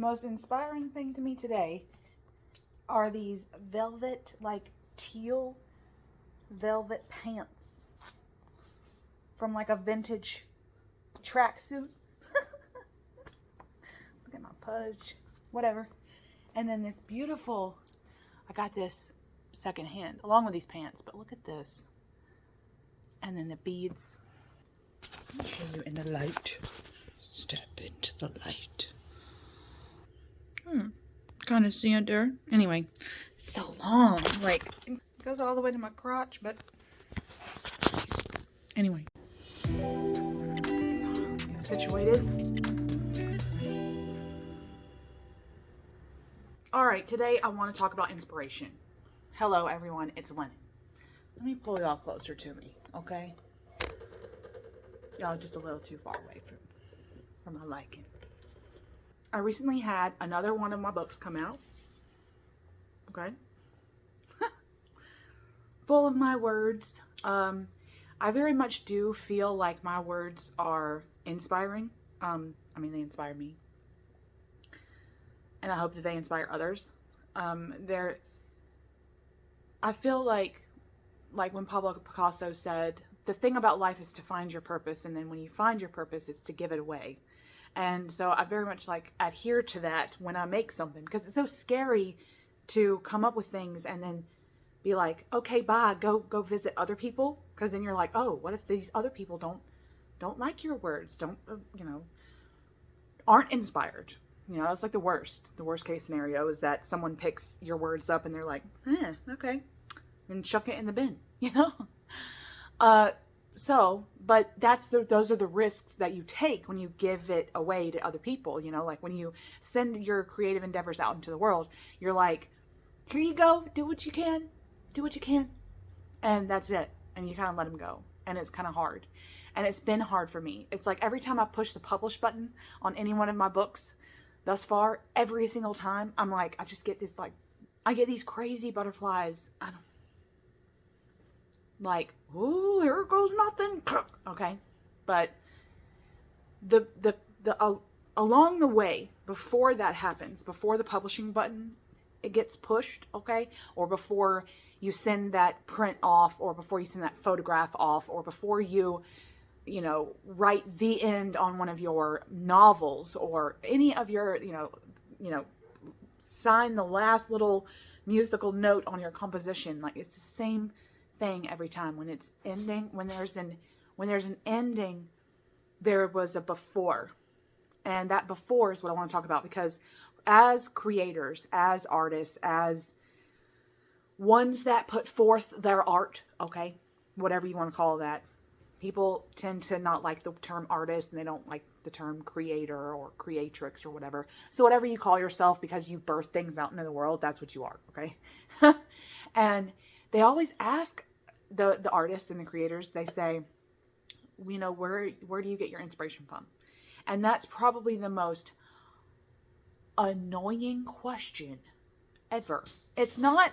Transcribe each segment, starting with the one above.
most inspiring thing to me today are these velvet, like teal velvet pants from like a vintage tracksuit. Look at my pudge, whatever. And then this beautiful, I got this secondhand along with these pants, but look at this. And then the beads. Let me show you in the light. Step into the light. Kind of see it there. Anyway, so long. Like, it goes all the way to my crotch, but it's so nice. Anyway. Get situated. Alright, today I want to talk about inspiration. Hello everyone, it's Lynn. Let me pull y'all closer to me, okay? Y'all just a little too far away from my liking. I recently had another one of my books come out. Okay. Full of my words. I very much do feel like my words are inspiring. I mean, they inspire me. And I hope that they inspire others. I feel like when Pablo Picasso said, the thing about life is to find your purpose, and then when you find your purpose, it's to give it away. And so I very much like adhere to that when I make something, because it's so scary to come up with things and then be like, okay, bye, go visit other people. Because then you're like, oh, what if these other people don't like your words, aren't inspired? That's like the worst case scenario is that someone picks your words up and they're like, okay, and chuck it in the bin, but those are the risks that you take when you give it away to other people, like when you send your creative endeavors out into the world, you're like, here you go, do what you can, and that's it. And you kind of let them go. And it's kind of hard. And it's been hard for me. It's like every time I push the publish button on any one of my books thus far, every single time, I'm like, I just get this, I get these crazy butterflies. Ooh, here goes nothing. Okay. But along the way, before that happens, before the publishing button, it gets pushed, okay? Or before you send that print off, or before you send that photograph off, or before you write the end on one of your novels, or any of your, sign the last little musical note on your composition. Like, it's the same thing every time. When it's ending, when there's an ending, there was a before. And that before is what I want to talk about, because as creators, as artists, as ones that put forth their art, okay, whatever you want to call that, people tend to not like the term artist, and they don't like the term creator or creatrix or whatever. So whatever you call yourself, because you birth things out into the world, that's what you are, okay? And they always ask the artists and the creators, they say, where do you get your inspiration from? And that's probably the most annoying question ever. It's not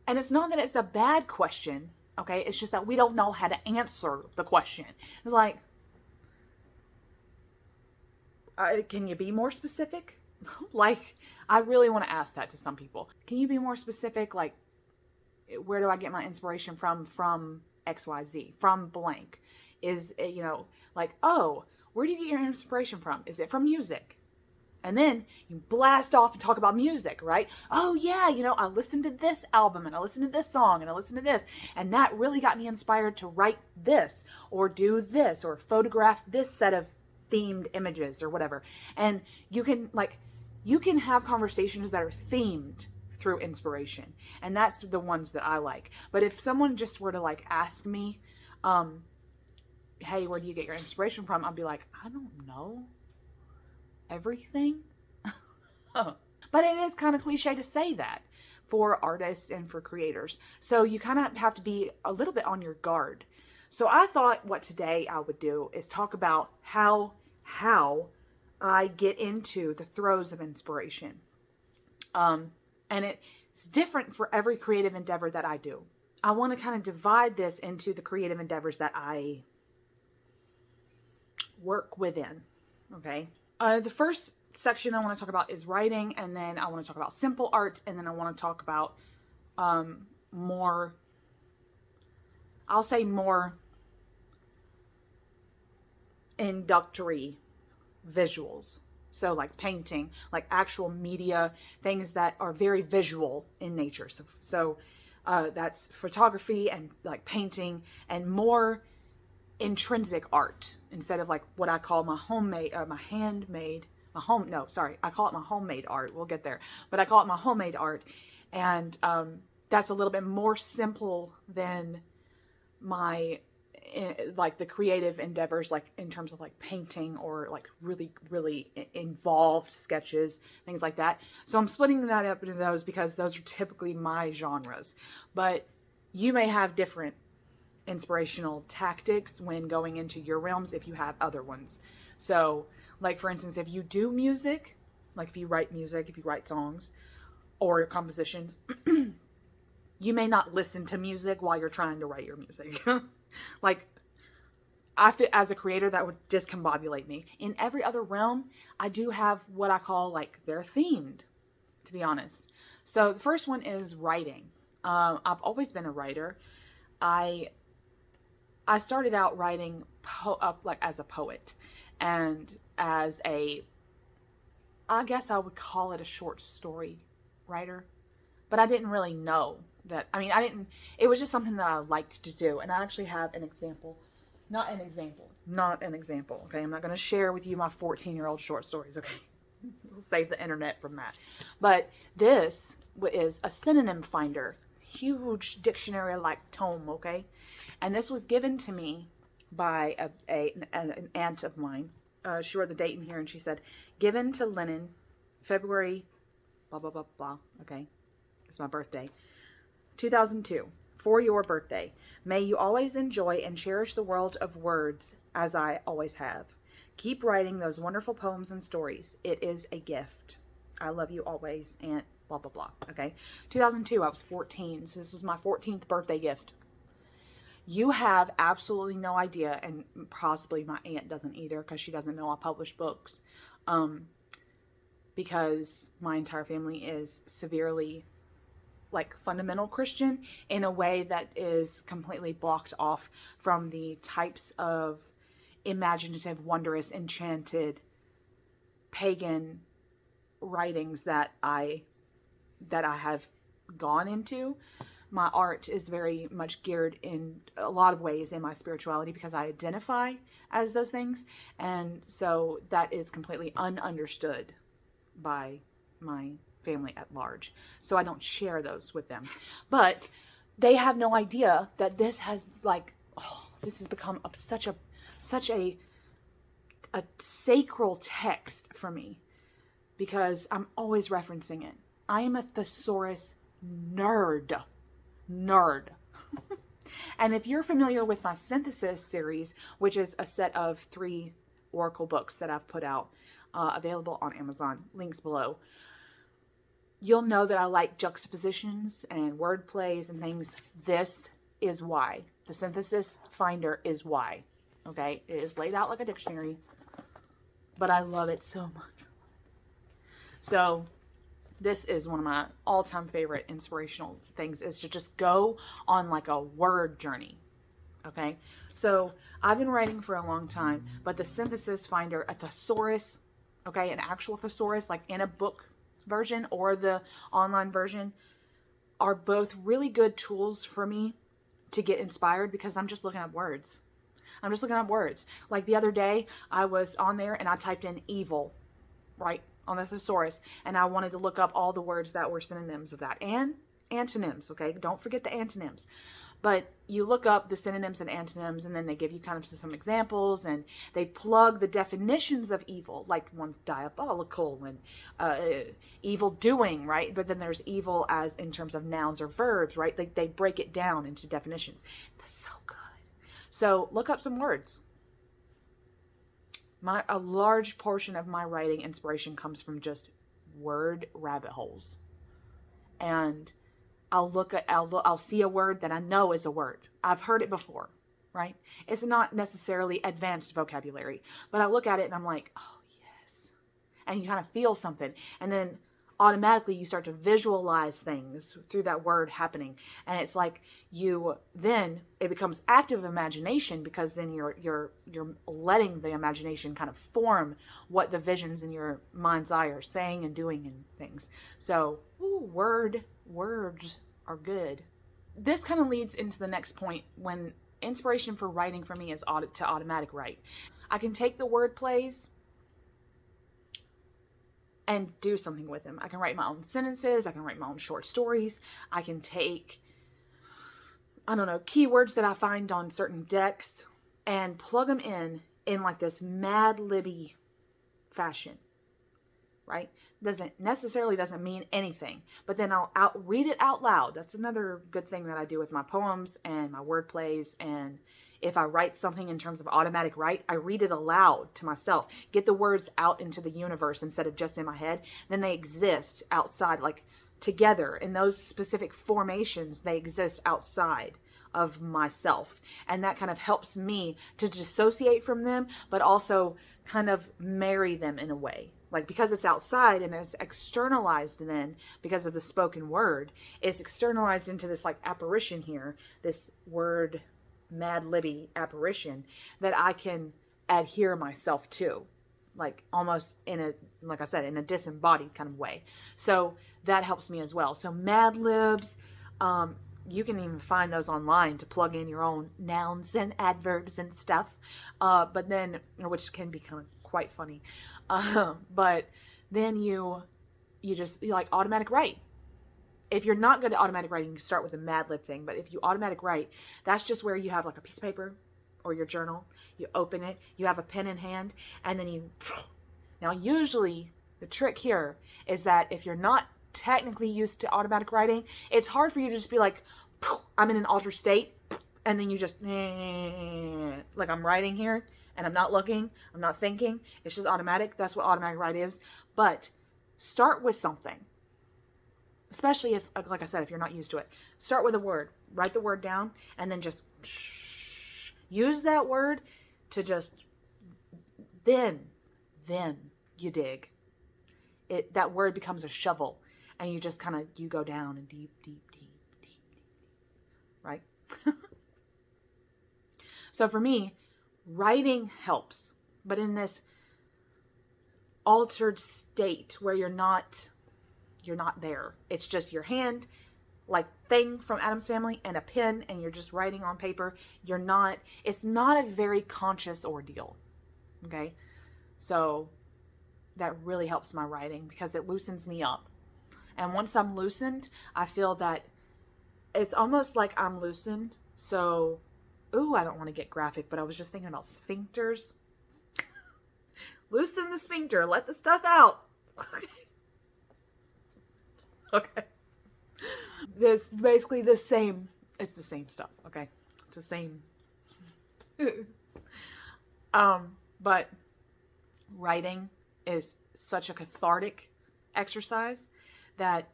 that it's a bad question, okay? It's just that we don't know how to answer the question. It's like, can you be more specific? Like, I really want to ask that to some people. Can you be more specific? Like, where do I get my inspiration from XYZ, from blank? Is it, like, oh, where do you get your inspiration from? Is it from music? And then you blast off and talk about music, right? Oh yeah, I listened to this album, and I listened to this song, and I listened to this, and that really got me inspired to write this, or do this, or photograph this set of themed images, or whatever. And you can have conversations that are themed through inspiration. And that's the ones that I like. But if someone just were to ask me, hey, where do you get your inspiration from? I'd be like, I don't know. Everything. But it is kind of cliche to say that for artists and for creators. So you kind of have to be a little bit on your guard. So I thought what today I would do is talk about how I get into the throes of inspiration. And it's different for every creative endeavor that I do. I want to kind of divide this into the creative endeavors that I work within. Okay. The first section I want to talk about is writing, and then I want to talk about simple art, and then I want to talk about more, I'll say more inductory visuals. So like painting, like actual media, things that are very visual in nature. So that's photography and like painting and more intrinsic art instead of like what I call my homemade, I call it my homemade art. We'll get there, but I call it my homemade art. And that's a little bit more simple than my like the creative endeavors, like in terms of like painting or like really involved sketches, things like that. So I'm splitting that up into those because those are typically my genres, but you may have different inspirational tactics when going into your realms if you have other ones. So like for instance, if you do music, like if you write music, if you write songs or compositions, you may not listen to music while you're trying to write your music. Like, I feel as a creator, that would discombobulate me. In every other realm, I do have what I call, like, they're themed, to be honest. So the first one is writing. I've always been a writer. I started out writing like as a poet and as a, I guess I would call it a short story writer, but I didn't really know that. I mean, it was just something that I liked to do. And I actually have an example, not an example. Okay. I'm not going to share with you my 14-year-old short stories. Okay. We'll save the internet from that. But this is a synonym finder, huge dictionary-like tome. Okay. And this was given to me by an aunt of mine. She wrote the date in here and she said, given to Lennon, February, blah, blah, blah, blah. Okay. It's my birthday. 2002, for your birthday. May you always enjoy and cherish the world of words as I always have. Keep writing those wonderful poems and stories. It is a gift. I love you always, Aunt blah, blah, blah. Okay. 2002, I was 14. So this was my 14th birthday gift. You have absolutely no idea, and possibly my aunt doesn't either because she doesn't know I publish books. Because my entire family is severely like fundamental Christian in a way that is completely blocked off from the types of imaginative, wondrous, enchanted, pagan writings that I have gone into. My art is very much geared in a lot of ways in my spirituality because I identify as those things. And so that is completely ununderstood by my family at large. So I don't share those with them. But they have no idea that this has this has become such a sacral text for me because I'm always referencing it. I am a thesaurus nerd. And if you're familiar with my synthesis series, which is a set of 3 oracle books that I've put out, available on Amazon, links below, you'll know that I like juxtapositions and word plays and things. This is why. The synthesis finder is why. Okay? It is laid out like a dictionary, but I love it so much. So this is one of my all-time favorite inspirational things, is to just go on like a word journey. Okay? So I've been writing for a long time, but the synthesis finder, a thesaurus, okay, an actual thesaurus, like in a book version or the online version, are both really good tools for me to get inspired because I'm just looking up words. Like the other day, I was on there and I typed in evil, right, on the thesaurus, and I wanted to look up all the words that were synonyms of that and antonyms, okay? Don't forget the antonyms. But you look up the synonyms and antonyms, and then they give you kind of some examples, and they plug the definitions of evil, like one's diabolical and evil doing, right? But then there's evil as in terms of nouns or verbs, right? Like they break it down into definitions. That's so good. So look up some words. A large portion of my writing inspiration comes from just word rabbit holes, and I'll see a word that I know is a word. I've heard it before, right? It's not necessarily advanced vocabulary, but I look at it and I'm like, oh yes, and you kind of feel something. And then automatically you start to visualize things through that word happening. And it's like then it becomes active imagination, because then you're letting the imagination kind of form what the visions in your mind's eye are saying and doing and things. So, words are good. This kind of leads into the next point, when inspiration for writing for me is to automatic write. I can take the word plays and do something with them. I can write my own sentences. I can write my own short stories. I can take, I don't know, keywords that I find on certain decks and plug them in like this Mad Libby fashion, right? Doesn't mean anything, but then I'll read it out loud. That's another good thing that I do with my poems and my word plays. And if I write something in terms of automatic write, I read it aloud to myself, get the words out into the universe instead of just in my head. Then they exist outside, like together in those specific formations. They exist outside of myself. And that kind of helps me to dissociate from them, but also kind of marry them in a way. Like, because it's outside and it's externalized, then because of the spoken word, it's externalized into this like apparition here, this word Mad Libby apparition that I can adhere myself to, like almost like I said, in a disembodied kind of way. So that helps me as well. So Mad Libs, you can even find those online to plug in your own nouns and adverbs and stuff. But then, which can be kind of quite funny. But then you like automatic write. If you're not good at automatic writing, you start with a Mad Lib thing. But if you automatic write, that's just where you have like a piece of paper or your journal. You open it, you have a pen in hand, and then now usually the trick here is that if you're not technically used to automatic writing, it's hard for you to just be like, I'm in an altered state, and then you just, like I'm writing here, and I'm not looking, I'm not thinking, it's just automatic. That's what automatic write is. But start with something. Especially if, like I said, if you're not used to it. Start with a word. Write the word down, and then just use that word to just, then you dig. That word becomes a shovel, and you just kind of, you go down and deep, right? So for me, writing helps, but in this altered state where you're not there. It's just your hand, like thing from Addams Family, and a pen, and you're just writing on paper. It's not a very conscious ordeal. Okay? So that really helps my writing because it loosens me up. And once I'm loosened, I feel that it's almost like I'm loosened. So, I don't want to get graphic, but I was just thinking about sphincters. Loosen the sphincter, let the stuff out. Okay. This basically the same. It's the same stuff. Okay. It's the same. But writing is such a cathartic exercise that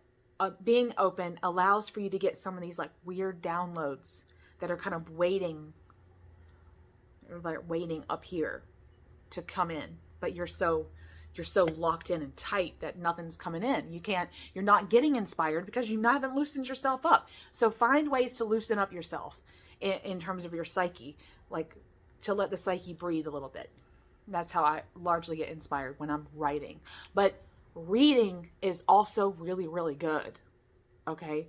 being open allows for you to get some of these like weird downloads that are kind of waiting up here to come in, but you're so locked in and tight that nothing's coming in. You're not getting inspired because you haven't loosened yourself up. So find ways to loosen up yourself in terms of your psyche, like to let the psyche breathe a little bit. That's how I largely get inspired when I'm writing. But reading is also really, really good. Okay.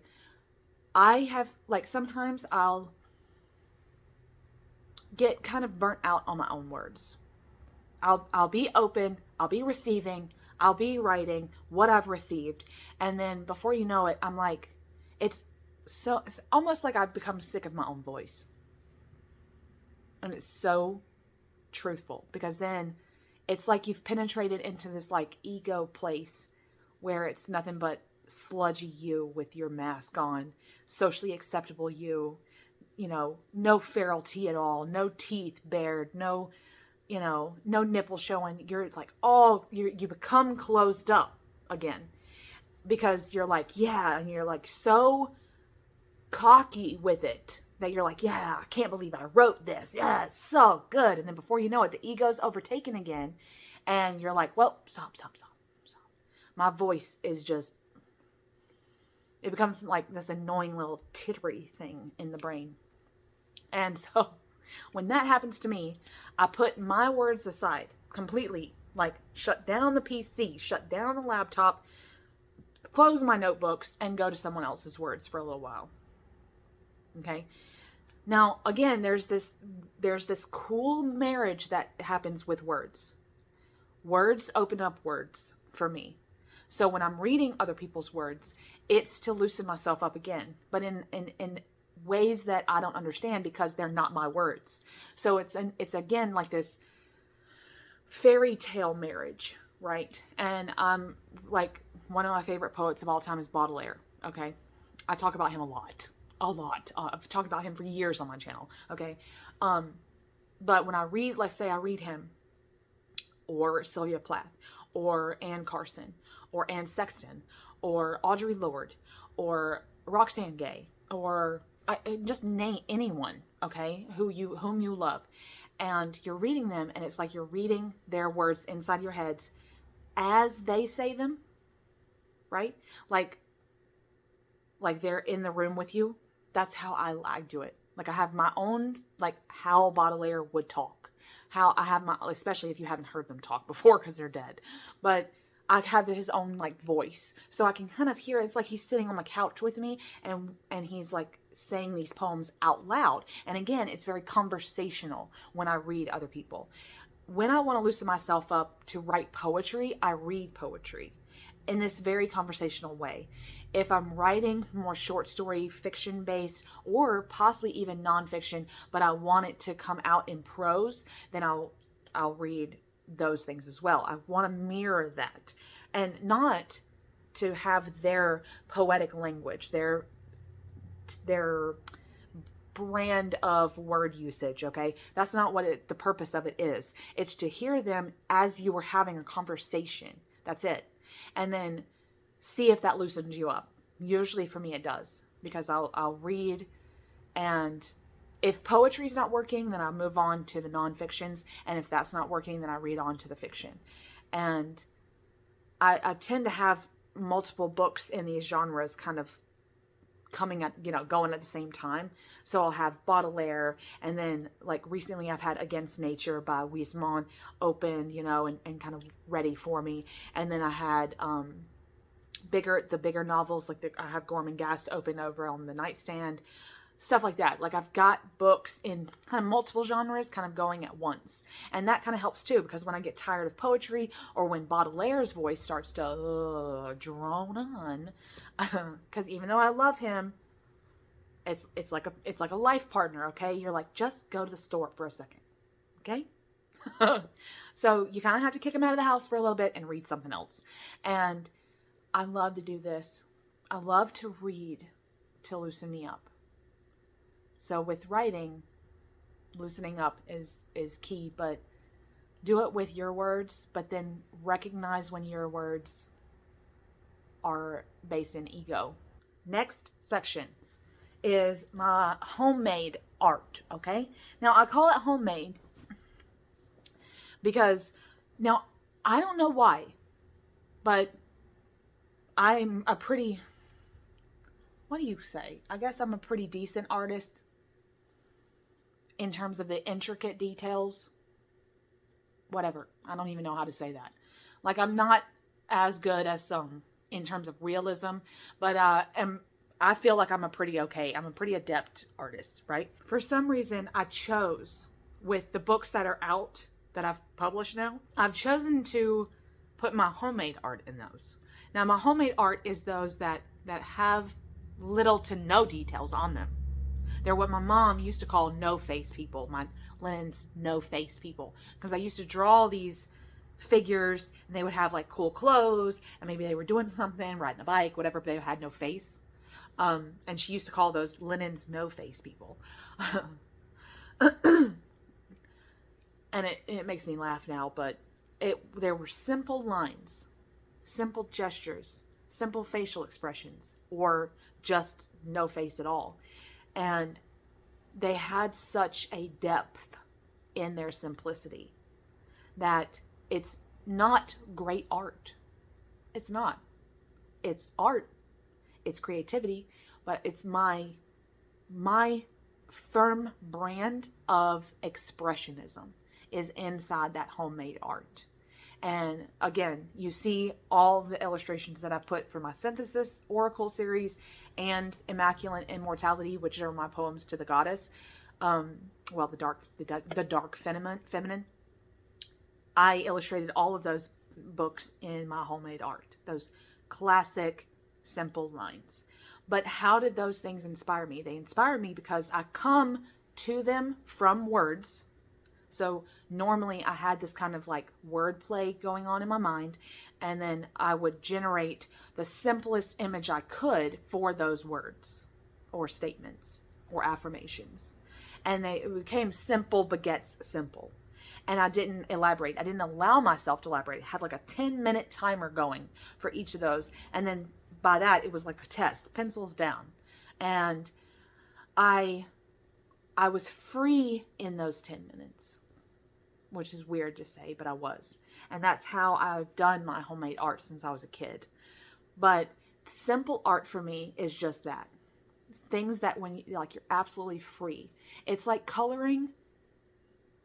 I have, like, sometimes I'll get kind of burnt out on my own words. I'll be open, I'll be receiving, I'll be writing what I've received. And then before you know it, I'm like, it's almost like I've become sick of my own voice. And it's so truthful, because then it's like you've penetrated into this like ego place where it's nothing but sludgy you with your mask on, socially acceptable you, no feral-tea at all, no teeth bared, no nipple showing. It's like you become closed up again because you're like, yeah, and you're like so cocky with it that you're like, yeah, I can't believe I wrote this. Yeah, it's so good. And then before you know it, the ego's overtaken again. And you're like, well, stop. my voice is just, it becomes like this annoying little tittery thing in the brain. And so when that happens to me, I put my words aside completely, like shut down the PC, shut down the laptop, close my notebooks, and go to someone else's words for a little while. Okay? Now, again, there's this cool marriage that happens with words. Words open up words for me. So when I'm reading other people's words, it's to loosen myself up again, but in ways that I don't understand because they're not my words. So it's again like this fairy tale marriage, right? And like one of my favorite poets of all time is Baudelaire. Okay, I talk about him a lot. I've talked about him for years on my channel. Okay, but when I read, let's say I read him, or Sylvia Plath, or Anne Carson, or Anne Sexton, or Audre Lorde, or Roxane Gay, or just name anyone, okay, whom you love, and you're reading them, and it's like you're reading their words inside your heads as they say them, right? Like they're in the room with you. That's how I do it. Like I have my own, like how Baudelaire would talk. How I have my, especially if you haven't heard them talk before because they're dead, but I have his own like voice, so I can kind of hear. It's like he's sitting on my couch with me, and he's like saying these poems out loud. And again, it's very conversational when I read other people. When I want to loosen myself up to write poetry, I read poetry in this very conversational way. If I'm writing more short story, fiction based, or possibly even nonfiction, but I want it to come out in prose, then I'll read those things as well. I want to mirror that, and not to have their poetic language, their brand of word usage. Okay, that's not what the purpose of it is. It's to hear them as you were having a conversation. That's it. And then see if that loosens you up. Usually for me it does, because I'll read, and if poetry's not working, then I move on to the nonfictions, and if that's not working, then I read on to the fiction. And I tend to have multiple books in these genres kind of coming at, going at the same time. So I'll have Baudelaire, and then like recently I've had Against Nature by Huysmans open, and kind of ready for me. And then I had the bigger novels, like I have Gorman Gast open over on the nightstand, stuff like that. Like I've got books in kind of multiple genres kind of going at once. And that kind of helps too, because when I get tired of poetry, or when Baudelaire's voice starts to drone on, because even though I love him, it's like a life partner. Okay, you're like, just go to the store for a second, okay? So you kind of have to kick him out of the house for a little bit and read something else. And I love to do this. I love to read to loosen me up. So with writing, loosening up is key, but do it with your words, but then recognize when your words are based in ego. Next section is my homemade art, okay? Now, I call it homemade because, now, I don't know why, but I'm a pretty, what do you say? I guess I'm a pretty decent artist in terms of the intricate details. Whatever. I don't even know how to say that. Like, I'm not as good as some in terms of realism, but I feel like I'm a pretty adept artist, right? For some reason, I chose, with the books that are out that I've published now, I've chosen to put my homemade art in those. Now, my homemade art is those that have little to no details on them. They're what my mom used to call no-face people, my Lenin's no-face people. Because I used to draw these figures, and they would have like cool clothes, and maybe they were doing something, riding a bike, whatever, but they had no face. And she used to call those Lenin's no-face people. And it makes me laugh now, but there were simple lines, simple gestures, simple facial expressions, or just no face at all. And they had such a depth in their simplicity that it's not great art. It's not. It's art. It's creativity, but it's my firm brand of expressionism is inside that homemade art. And again, you see all the illustrations that I put for my Synthesis Oracle series and Immaculate Immortality, which are my poems to the goddess. The dark feminine. I illustrated all of those books in my homemade art. Those classic, simple lines. But how did those things inspire me? They inspired me because I come to them from words. So normally I had this kind of like wordplay going on in my mind, and then I would generate the simplest image I could for those words or statements or affirmations. And it became simple begets simple. And I didn't elaborate. I didn't allow myself to elaborate. I had like a 10-minute timer going for each of those. And then by that, it was like a test, pencils down. And I was free in those 10 minutes, which is weird to say, but I was. And that's how I've done my homemade art since I was a kid. But simple art for me is just that. Things that when you're absolutely free. It's like coloring,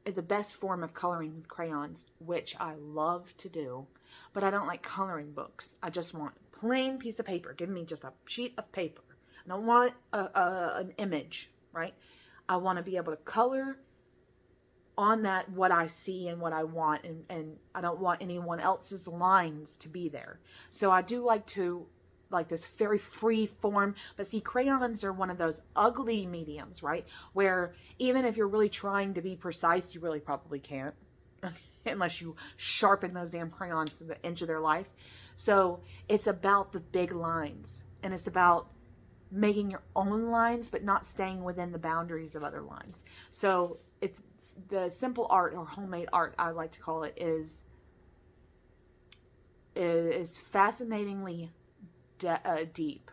the best form of coloring with crayons, which I love to do, but I don't like coloring books. I just want a plain piece of paper. Give me just a sheet of paper. I don't want an image, right? I want to be able to color on that what I see and what I want, and I don't want anyone else's lines to be there. So I do like this very free form, but see, crayons are one of those ugly mediums, right? Where even if you're really trying to be precise, you really probably can't unless you sharpen those damn crayons to the inch of their life. So it's about the big lines, and it's about making your own lines, but not staying within the boundaries of other lines. So it's the simple art, or homemade art, I like to call it, is fascinatingly deep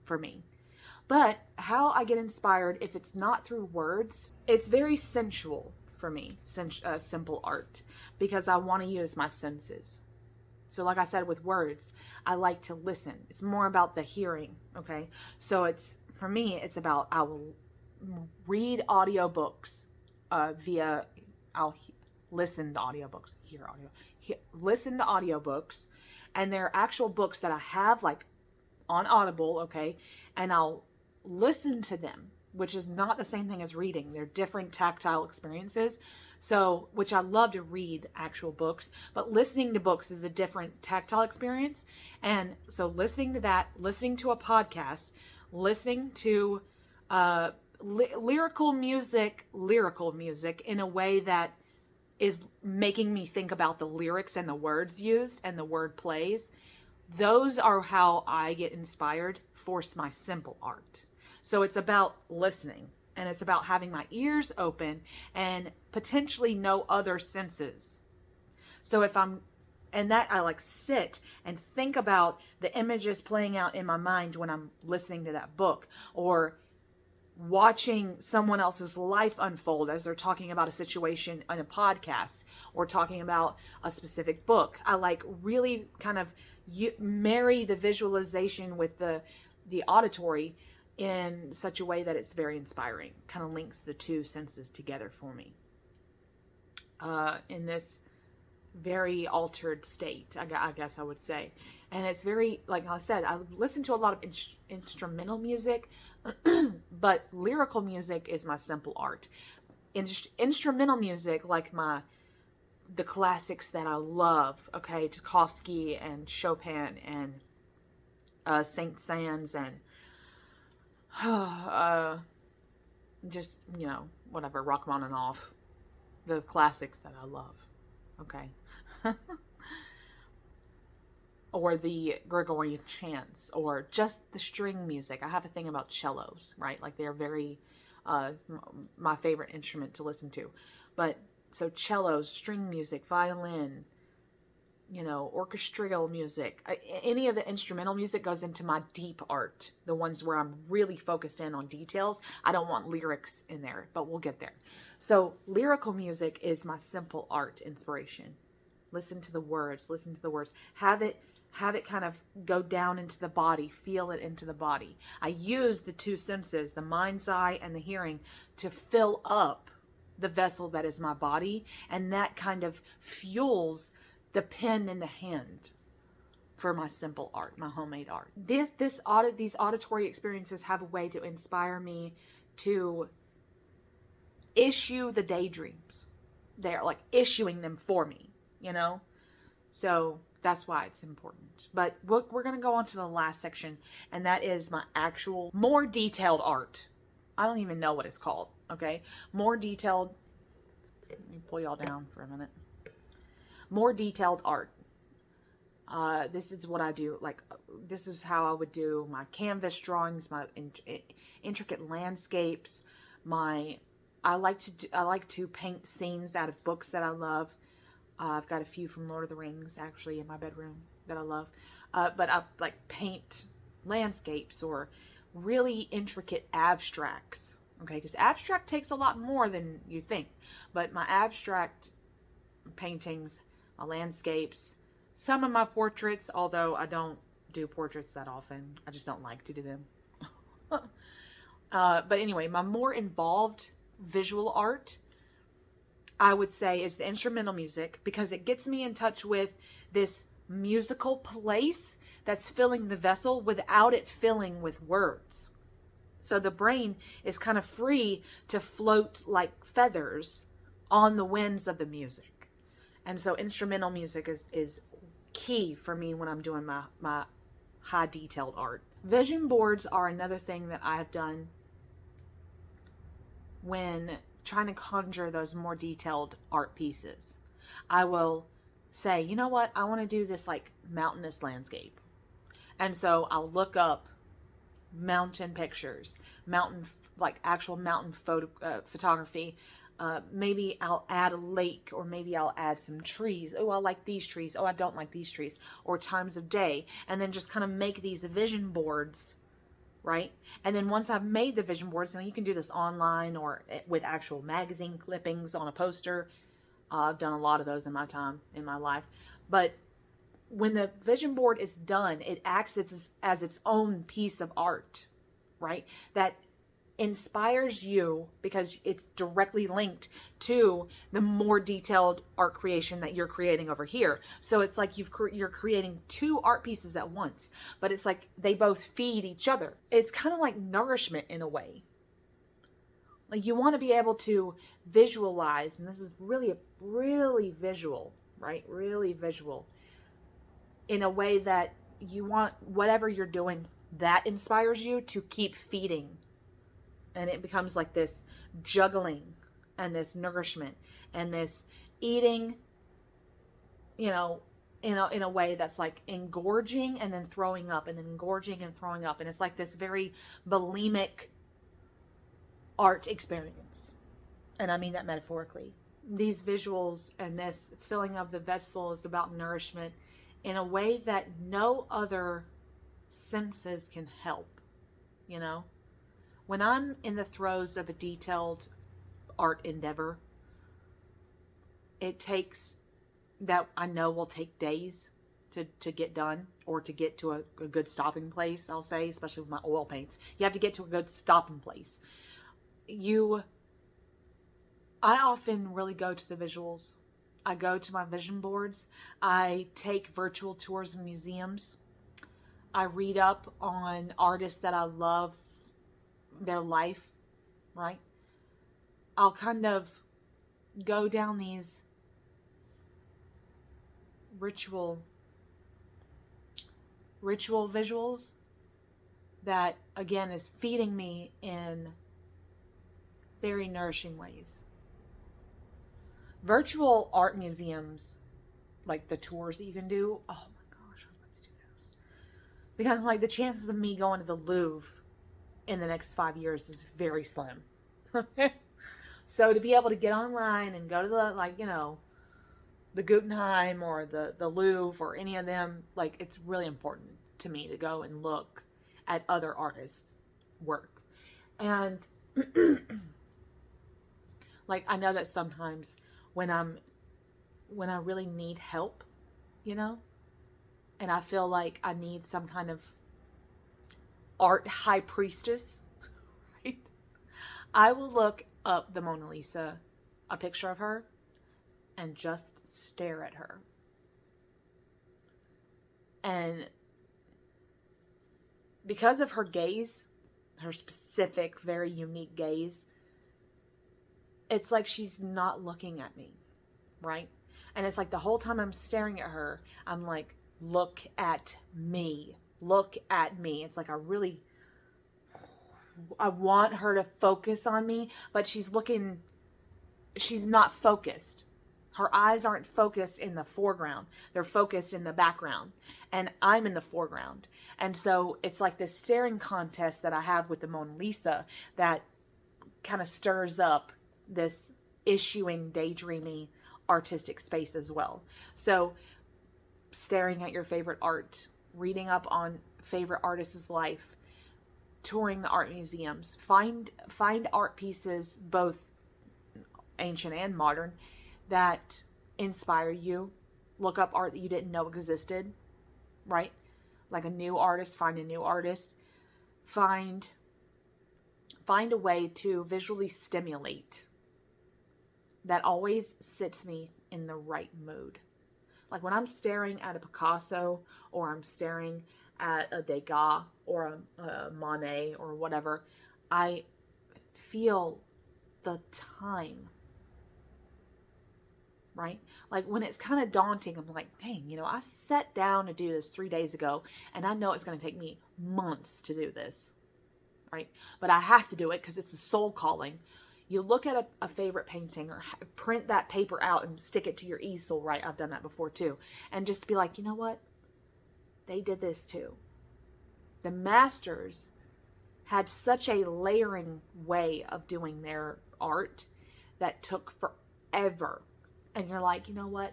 for me. But how I get inspired, if it's not through words, it's very sensual for me, simple art, because I want to use my senses. So like I said, with words, I like to listen. It's more about the hearing, okay? So for me, it's about, I will read audiobooks I'll listen to audiobooks, listen to audiobooks, and they're actual books that I have like on Audible, okay? And I'll listen to them, which is not the same thing as reading. They're different tactile experiences. So, which I love to read actual books, but listening to books is a different tactile experience. And so listening to that, listening to a podcast, listening to lyrical music in a way that is making me think about the lyrics and the words used and the word plays. Those are how I get inspired for my simple art. So it's about listening, and it's about having my ears open and potentially no other senses. So I like sit and think about the images playing out in my mind when I'm listening to that book, or watching someone else's life unfold as they're talking about a situation on a podcast or talking about a specific book. I like really kind of marry the visualization with the auditory in such a way that it's very inspiring. Kind of links the two senses together for me in this very altered state, I guess I would say. And it's very, like I said, I listen to a lot of instrumental music, but lyrical music is my simple art. Instrumental music, like the classics that I love, okay, Tchaikovsky and Chopin and Saint-Saëns and just, whatever, Rachmaninoff, the classics that I love, okay. Or the Gregorian chants, or just the string music. I have a thing about cellos, right? Like they're very, my favorite instrument to listen to. But so cellos, string music, violin, orchestral music, any of the instrumental music goes into my deep art. The ones where I'm really focused in on details. I don't want lyrics in there, but we'll get there. So lyrical music is my simple art inspiration. Listen to the words, have it have it kind of go down into the body, feel it into the body. I use the two senses, the mind's eye and the hearing, to fill up the vessel that is my body, and that kind of fuels the pen in the hand for my simple art, my homemade art. These auditory experiences have a way to inspire me to issue the daydreams. They're like issuing them for me, you know? So that's why it's important. But we're going to go on to the last section, and that is my actual, more detailed art. I don't even know what it's called, okay? More detailed, let me pull y'all down for a minute. More detailed art. This is what I do. Like, this is how I would do my canvas drawings, my intricate landscapes. I like to paint scenes out of books that I love. I've got a few from Lord of the Rings actually in my bedroom that I love. But I like paint landscapes or really intricate abstracts. Okay, because abstract takes a lot more than you think. But my abstract paintings, my landscapes, some of my portraits, although I don't do portraits that often. I just don't like to do them. But anyway, my more involved visual art, I would say, is the instrumental music, because it gets me in touch with this musical place that's filling the vessel without it filling with words. So the brain is kind of free to float like feathers on the winds of the music. And so instrumental music is key for me when I'm doing my high detailed art. Vision boards are another thing that I have done when trying to conjure those more detailed art pieces. I will say, you know what, I want to do this like mountainous landscape. And so I'll look up mountain pictures, actual mountain photography. Maybe I'll add a lake, or maybe I'll add some trees. Oh, I like these trees. Oh, I don't like these trees. Or times of day. And then just kind of make these vision boards, right? And then once I've made the vision boards, and you can do this online or with actual magazine clippings on a poster. I've done a lot of those in my time, in my life. But when the vision board is done, it acts as its own piece of art, right? That inspires you because it's directly linked to the more detailed art creation that you're creating over here. So it's like you're creating two art pieces at once, but it's like they both feed each other. It's kind of like nourishment in a way. Like, you want to be able to visualize, and this is really visual, right? Really visual, in a way that you want whatever you're doing that inspires you to keep feeding. And it becomes like this juggling and this nourishment and this eating, you know, in a way that's like engorging and then throwing up, and then engorging and throwing up. And it's like this very bulimic art experience. And I mean that metaphorically. These visuals and this filling of the vessel is about nourishment in a way that no other senses can help, you know? When I'm in the throes of a detailed art endeavor, it takes, that I know will take days to get done, or to get to a good stopping place, I'll say, especially with my oil paints. You have to get to a good stopping place. I often really go to the visuals. I go to my vision boards. I take virtual tours of museums. I read up on artists that I love, their life, right? I'll kind of go down these ritual visuals that, again, is feeding me in very nourishing ways. Virtual art museums, like the tours that you can do, oh my gosh, I'd like to do those. Because like the chances of me going to the Louvre in the next 5 years is very slim. So to be able to get online and go to the, like, you know, the Guggenheim or the Louvre or any of them, like, it's really important to me to go and look at other artists' work. And like, I know that sometimes when I really need help, you know, and I feel like I need some kind of art high priestess, right? I will look up the Mona Lisa, a picture of her, and just stare at her. And because of her gaze, her specific, very unique gaze, it's like she's not looking at me, right? And it's like the whole time I'm staring at her, I'm like, look at me. Look at me. It's like I want her to focus on me, but she's not focused. Her eyes aren't focused in the foreground. They're focused in the background. And I'm in the foreground. And so it's like this staring contest that I have with the Mona Lisa that kind of stirs up this issuing, daydreamy, artistic space as well. So staring at your favorite art, reading up on favorite artist's life, touring the art museums, find art pieces, both ancient and modern, that inspire you. Look up art that you didn't know existed, right? Like a new artist, find a new artist. Find a way to visually stimulate that always sits me in the right mood. Like when I'm staring at a Picasso, or I'm staring at a Degas or a Monet or whatever, I feel the time, right? Like when it's kind of daunting, I'm like, dang, I sat down to do this 3 days ago, and I know it's going to take me months to do this, right? But I have to do it because it's a soul calling. You look at a favorite painting, or print that paper out and stick it to your easel, right? I've done that before too. And just be like, you know what? They did this too. The masters had such a layering way of doing their art that took forever. And you're like, you know what?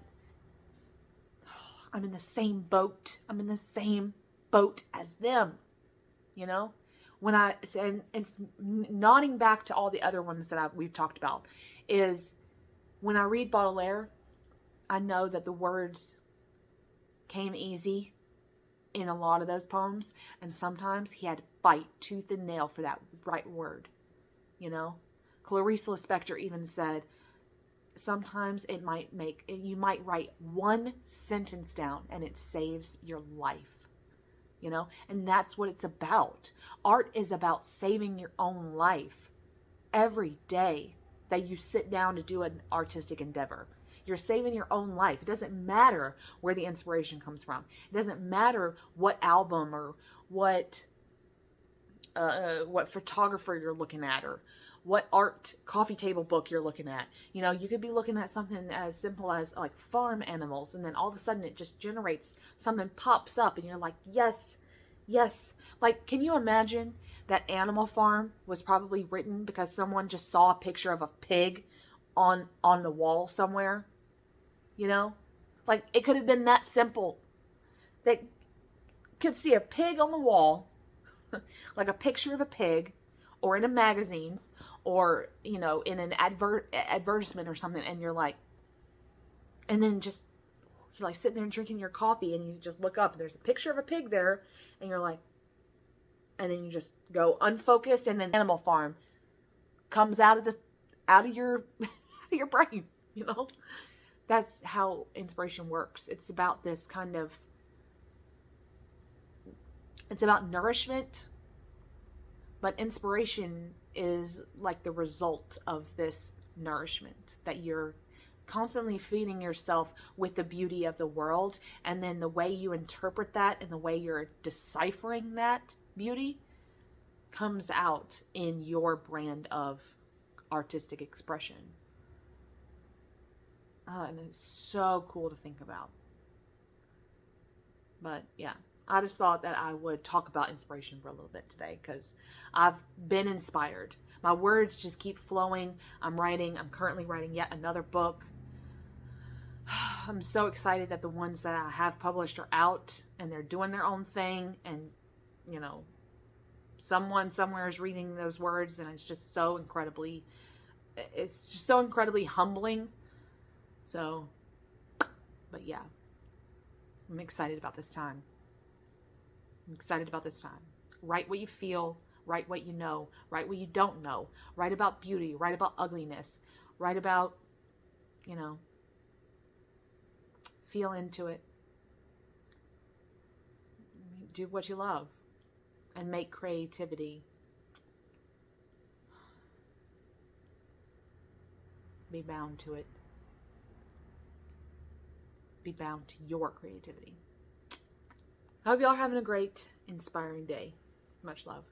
I'm in the same boat. I'm in the same boat as them, When and nodding back to all the other ones that we've talked about, is when I read Baudelaire, I know that the words came easy in a lot of those poems, and sometimes he had to fight tooth and nail for that right word, Clarice Lispector even said, sometimes you might write one sentence down and it saves your life. And that's what it's about. Art is about saving your own life every day that you sit down to do an artistic endeavor. You're saving your own life. It doesn't matter where the inspiration comes from. It doesn't matter what album or what photographer you're looking at, or what art coffee table book you're looking at. You could be looking at something as simple as like farm animals, and then all of a sudden it just generates, something pops up and you're like, yes. Like, can you imagine that Animal Farm was probably written because someone just saw a picture of a pig on the wall somewhere? Like, it could have been that simple. They could see a pig on the wall, like a picture of a pig, or in a magazine, or, in an advertisement or something, and you're like, and then you're like sitting there and drinking your coffee, and you just look up and there's a picture of a pig there, and you're like, and then you just go unfocused, and then Animal Farm comes out of your your brain. That's how inspiration works. It's about this kind of, it's about nourishment, but inspiration is like the result of this nourishment, that you're constantly feeding yourself with the beauty of the world, and then the way you interpret that and the way you're deciphering that beauty comes out in your brand of artistic expression. And it's so cool to think about. But yeah, I just thought that I would talk about inspiration for a little bit today, because I've been inspired. My words just keep flowing. I'm currently writing yet another book. I'm so excited that the ones that I have published are out and they're doing their own thing, and someone somewhere is reading those words, and it's just so incredibly humbling. So, but yeah, I'm excited about this time. I'm excited about this time. Write what you feel, write what you know, write what you don't know, write about beauty, write about ugliness, write about, you know, feel into it. Do what you love and make creativity. Be bound to it. Be bound to your creativity. I hope y'all are having a great, inspiring day. Much love.